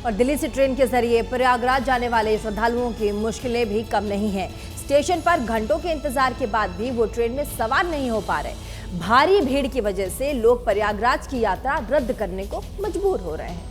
और दिल्ली से ट्रेन के जरिए प्रयागराज जाने वाले श्रद्धालुओं की मुश्किलें भी कम नहीं हैं। स्टेशन पर घंटों के इंतजार के बाद भी वो ट्रेन में सवार नहीं हो पा रहे। भारी भीड़ की वजह से लोग प्रयागराज की यात्रा रद्द करने को मजबूर हो रहे हैं।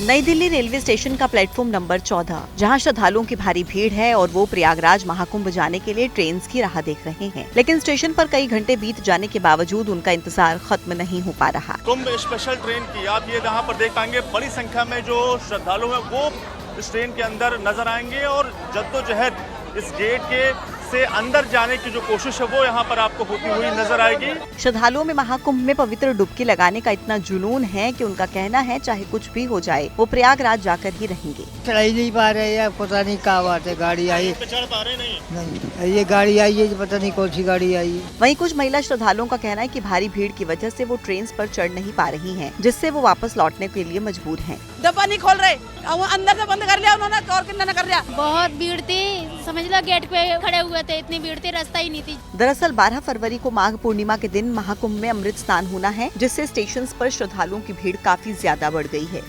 नई दिल्ली रेलवे स्टेशन का प्लेटफॉर्म नंबर 14, जहां श्रद्धालुओं की भारी भीड़ है और वो प्रयागराज महाकुंभ जाने के लिए ट्रेन की राह देख रहे हैं, लेकिन स्टेशन पर कई घंटे बीत जाने के बावजूद उनका इंतजार खत्म नहीं हो पा रहा। कुंभ स्पेशल ट्रेन की आप ये यहाँ पर देख पाएंगे, बड़ी संख्या में जो श्रद्धालु हैं वो इस ट्रेन के अंदर नजर आएंगे और जद्दोजहद इस गेट के से अंदर जाने की जो कोशिश है वो यहाँ पर आपको होती हुई नजर आएगी। श्रद्धालुओं में महाकुंभ में पवित्र डुबकी लगाने का इतना जुनून है कि उनका कहना है चाहे कुछ भी हो जाए वो प्रयागराज जाकर ही रहेंगे। चढ़ ही नहीं पा रहे हैं, पता नहीं क्या बात है, गाड़ी आई चढ़ पा रहे नहीं, ये गाड़ी आई है, पता नहीं कौन सी गाड़ी आई है। वहीं कुछ महिला श्रद्धालुओं का कहना है कि भारी भीड़ की वजह से वो ट्रेन पर चढ़ नहीं पा रही हैं, जिससे वो वापस लौटने के लिए मजबूर हैं। डब्बा नहीं खोल रहे, अंदर से बंद कर लिया उन्होंने और कितना कर लिया। बहुत भीड़ थी, समझ लो गेट पे खड़े हुए थे, इतनी भीड़ थी, रास्ता ही नहीं थी। दरअसल 12 फरवरी को माघ पूर्णिमा के दिन महाकुंभ में अमृत स्नान होना है, जिससे स्टेशन पर श्रद्धालुओं की भीड़ काफी ज्यादा बढ़ गई है।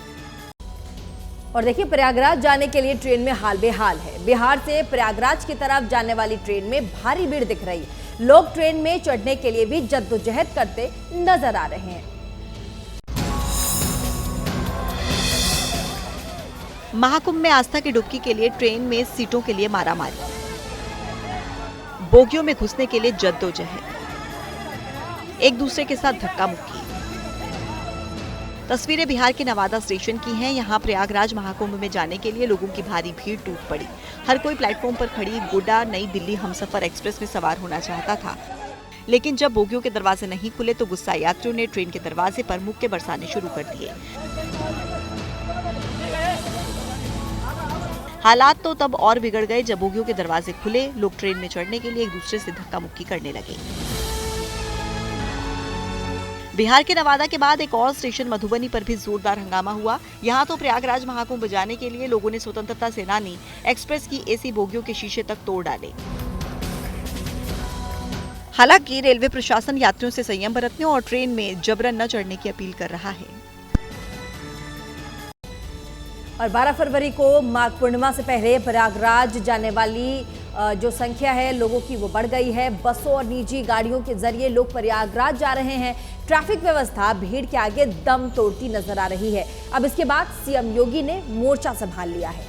और देखिए, प्रयागराज जाने के लिए ट्रेन में हाल बेहाल है। बिहार से प्रयागराज की तरफ जाने वाली ट्रेन में भारी भीड़ दिख रही है। लोग ट्रेन में चढ़ने के लिए भी जद्दोजहद करते नजर आ रहे हैं। महाकुंभ में आस्था की डुबकी के लिए ट्रेन में सीटों के लिए मारामारी, बोगियों में घुसने के लिए जद्दोजहद, एक दूसरे के साथ धक्का मुक्की। तस्वीरें बिहार के नवादा स्टेशन की हैं। यहाँ प्रयागराज महाकुंभ में जाने के लिए लोगों की भारी भीड़ टूट पड़ी। हर कोई प्लेटफॉर्म पर खड़ी गोड्डा नई दिल्ली हमसफर एक्सप्रेस में सवार होना चाहता था, लेकिन जब बोगियों के दरवाजे नहीं खुले तो गुस्सा यात्रियों ने ट्रेन के दरवाजे पर मुक्के बरसाने शुरू कर दिए। हालात तो तब और बिगड़ गए जब बोगियों के दरवाजे खुले। लोग ट्रेन में चढ़ने के लिए एक दूसरे से धक्का मुक्की करने लगे। बिहार के नवादा के बाद एक और स्टेशन मधुबनी पर भी जोरदार हंगामा हुआ। यहाँ तो प्रयागराज महाकुंभ जाने के लिए लोगों ने स्वतंत्रता सेनानी एक्सप्रेस की एसी बोगियों के शीशे तक तोड़ डाले। हालांकि रेलवे प्रशासन यात्रियों से संयम बरतने और ट्रेन में जबरन न चढ़ने की अपील कर रहा है। और 12 फरवरी को माघ पूर्णिमा से पहले प्रयागराज जाने वाली जो संख्या है लोगों की वो बढ़ गई है। बसों और निजी गाड़ियों के जरिए लोग प्रयागराज जा रहे हैं। ट्रैफिक व्यवस्था भीड़ के आगे दम तोड़ती नजर आ रही है। अब इसके बाद सीएम योगी ने मोर्चा संभाल लिया है।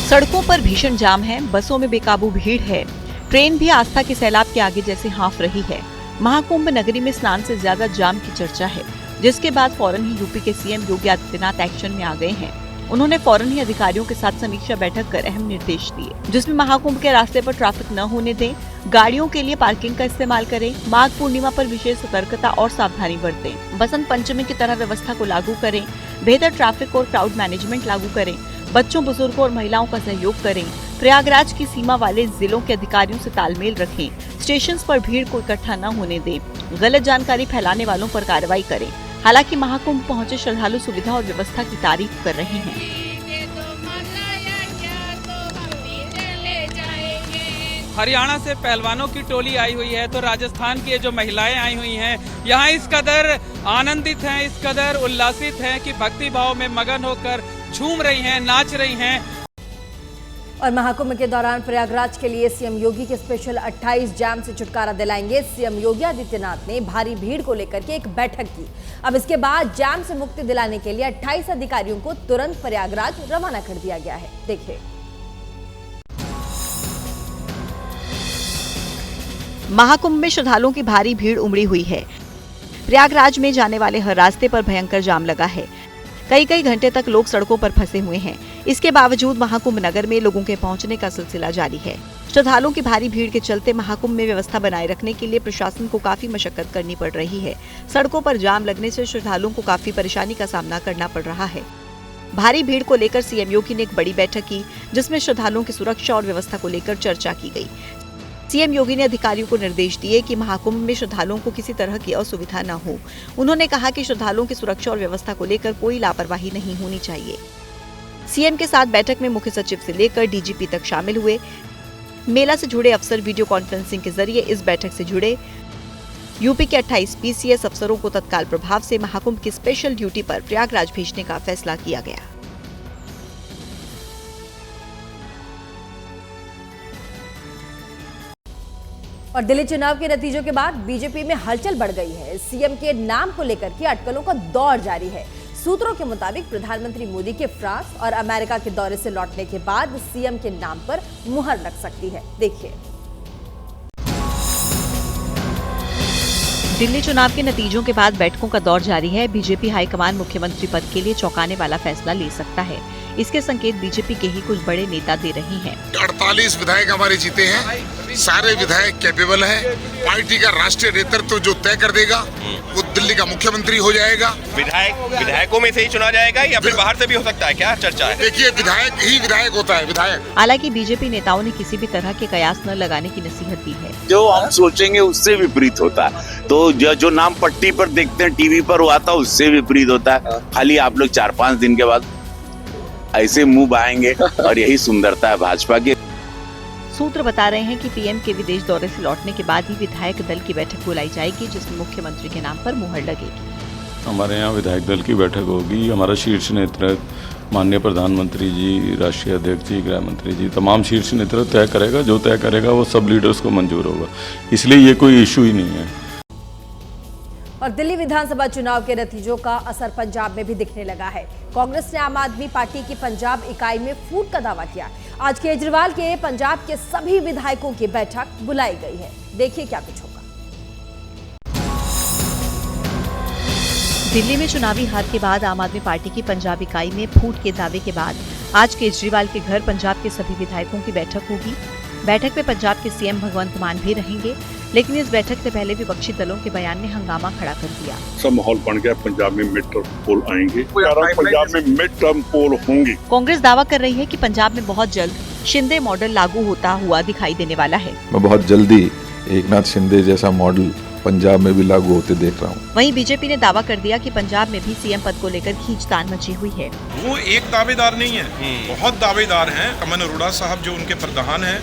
सड़कों पर भीषण जाम है, बसों में बेकाबू भीड़ है, ट्रेन भी आस्था के सैलाब के आगे जैसे हाँफ रही है। महाकुंभ नगरी में स्नान से ज्यादा जाम की चर्चा है, जिसके बाद फौरन ही यूपी के सीएम योगी आदित्यनाथ एक्शन में आ गए हैं। उन्होंने फौरन ही अधिकारियों के साथ समीक्षा बैठक कर अहम निर्देश दिए, जिसमें महाकुंभ के रास्ते पर ट्रैफिक न होने दें, गाड़ियों के लिए पार्किंग का इस्तेमाल करें, माघ पूर्णिमा पर विशेष सतर्कता और सावधानी बरतें, बसंत पंचमी की तरह व्यवस्था को लागू करें, बेहतर ट्रैफिक और क्राउड मैनेजमेंट लागू करें, बच्चों, बुजुर्गों और महिलाओं का सहयोग करें, प्रयागराज की सीमा वाले जिलों के अधिकारियों से तालमेल रखें, स्टेशन पर भीड़ को इकट्ठा न होने दें, गलत जानकारी फैलाने वालों पर कार्रवाई करें। हालांकि महाकुंभ पहुंचे श्रद्धालु सुविधा और व्यवस्था की तारीफ कर रहे हैं। हरियाणा से पहलवानों की टोली आई हुई है तो राजस्थान की जो महिलाएं आई हुई हैं यहाँ इस कदर आनंदित हैं, इस कदर उल्लासित हैं कि भक्ति भाव में मगन होकर झूम रही हैं, नाच रही हैं। और महाकुंभ के दौरान प्रयागराज के लिए सीएम योगी के स्पेशल 28 जाम से छुटकारा दिलाएंगे। सीएम योगी आदित्यनाथ ने भारी भीड़ को लेकर के एक बैठक की। अब इसके बाद जाम से मुक्ति दिलाने के लिए 28 अधिकारियों को तुरंत प्रयागराज रवाना कर दिया गया है। देखिए, महाकुंभ में श्रद्धालुओं की भारी भीड़ उमड़ी हुई है। प्रयागराज में जाने वाले हर रास्ते पर भयंकर जाम लगा है। कई घंटे तक लोग सड़कों पर फंसे हुए हैं। इसके बावजूद महाकुंभ नगर में लोगों के पहुंचने का सिलसिला जारी है। श्रद्धालुओं की भारी भीड़ के चलते महाकुंभ में व्यवस्था बनाए रखने के लिए प्रशासन को काफी मशक्कत करनी पड़ रही है। सड़कों पर जाम लगने से श्रद्धालुओं को काफी परेशानी का सामना करना पड़ रहा है। भारी भीड़ को लेकर सीएम योगी ने एक बड़ी बैठक की, जिसमें श्रद्धालुओं की सुरक्षा और व्यवस्था को लेकर चर्चा की गई। सीएम योगी ने अधिकारियों को निर्देश दिए कि महाकुंभ में श्रद्धालुओं को किसी तरह की असुविधा न हो। उन्होंने कहा कि श्रद्धालुओं की सुरक्षा और व्यवस्था को लेकर कोई लापरवाही नहीं होनी चाहिए। सीएम के साथ बैठक में मुख्य सचिव से लेकर डीजीपी तक शामिल हुए। मेला से जुड़े अफसर वीडियो कॉन्फ्रेंसिंग के जरिए इस बैठक से जुड़े। यूपी के 28 पीसीएस अफसरों को तत्काल प्रभाव से महाकुंभ की स्पेशल ड्यूटी पर प्रयागराज भेजने का फैसला किया गया। और दिल्ली चुनाव के नतीजों के बाद बीजेपी में हलचल बढ़ गई है। सीएम के नाम को लेकर के अटकलों का दौर जारी है। सूत्रों के मुताबिक प्रधानमंत्री मोदी के फ्रांस और अमेरिका के दौरे से लौटने के बाद सीएम के नाम पर मुहर लग सकती है। देखिए, दिल्ली चुनाव के नतीजों के बाद बैठकों का दौर जारी है। बीजेपी हाईकमान मुख्यमंत्री पद के लिए चौंकाने वाला फैसला ले सकता है। इसके संकेत बीजेपी के ही कुछ बड़े नेता दे रहे हैं। 48 विधायक हमारे जीते हैं, सारे विधायक कैपेबल हैं। पार्टी का राष्ट्रीय नेतृत्व जो तय कर देगा वो दिल्ली का मुख्यमंत्री हो जाएगा। विधायकों में से ही चुना जाएगा या फिर बाहर से भी हो सकता है? क्या चर्चा है? देखिए, विधायक ही विधायक होता है, विधायक। हालांकि बीजेपी नेताओं ने किसी भी तरह के कयास न लगाने की नसीहत दी है। जो हम सोचेंगे उससे विपरीत होता है, तो जो नाम पट्टी पर देखते हैं टीवी पर वो आता है उससे विपरीत होता है। खाली आप लोग 4-5 दिन के बाद ऐसे मुंह आएंगे और यही सुंदरता है भाजपा की। सूत्र बता रहे हैं कि पीएम के विदेश दौरे से लौटने के बाद ही विधायक दल की बैठक बुलाई जाएगी, जिसमें मुख्यमंत्री के नाम पर मुहर लगेगी। हमारे यहाँ विधायक दल की बैठक होगी। हमारा शीर्ष नेतृत्व माननीय प्रधानमंत्री जी, राष्ट्रीय अध्यक्ष जी, गृह मंत्री जी, तमाम शीर्ष नेतृत्व तय करेगा। जो तय करेगा वो सब लीडर्स को मंजूर होगा, इसलिए ये कोई इशू ही नहीं है। और दिल्ली विधानसभा चुनाव के नतीजों का असर पंजाब में भी दिखने लगा है। कांग्रेस ने आम आदमी पार्टी की पंजाब इकाई में फूट का दावा किया। आज केजरीवाल के पंजाब के सभी विधायकों की बैठक बुलाई गई है। देखिए क्या कुछ होगा। दिल्ली में चुनावी हार के बाद आम आदमी पार्टी की पंजाब इकाई में फूट के दावे के बाद आज केजरीवाल के घर पंजाब के सभी विधायकों की बैठक होगी। बैठक में पंजाब के सीएम भगवंत मान भी रहेंगे, लेकिन इस बैठक से पहले विपक्षी दलों के बयान ने हंगामा खड़ा कर दिया। सब माहौल बन गया, पंजाब में मिड टर्म पोल आएंगे, पंजाब में मिड टर्म पोल होंगे। कांग्रेस दावा कर रही है कि पंजाब में बहुत जल्द शिंदे मॉडल लागू होता हुआ दिखाई देने वाला है। मैं बहुत जल्दी एकनाथ शिंदे जैसा मॉडल पंजाब में भी लागू होते देख रहा हूँ। वहीं बीजेपी ने दावा कर दिया कि पंजाब में भी सीएम पद को लेकर खींचतान मची हुई है। वो एक दावेदार नहीं है, बहुत दावेदार हैं। अमन अरोड़ा साहब जो उनके प्रधान हैं,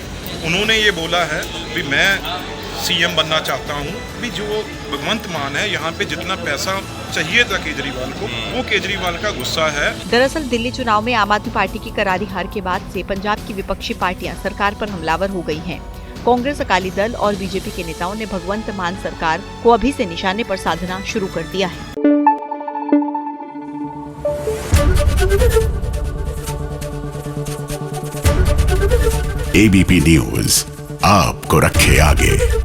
उन्होंने ये बोला है कि मैं सीएम बनना चाहता हूँ। भी जो भगवंत मान है, यहाँ पे जितना पैसा चाहिए था केजरीवाल को, वो केजरीवाल का गुस्सा है। दरअसल दिल्ली चुनाव में आम आदमी पार्टी की करारी हार के बाद से पंजाब की विपक्षी पार्टियां सरकार पर हमलावर हो गई हैं। कांग्रेस, अकाली दल और बीजेपी के नेताओं ने भगवंत मान सरकार को अभी से निशाने पर साधना शुरू कर दिया है। एबीपी न्यूज आपको रखे आगे।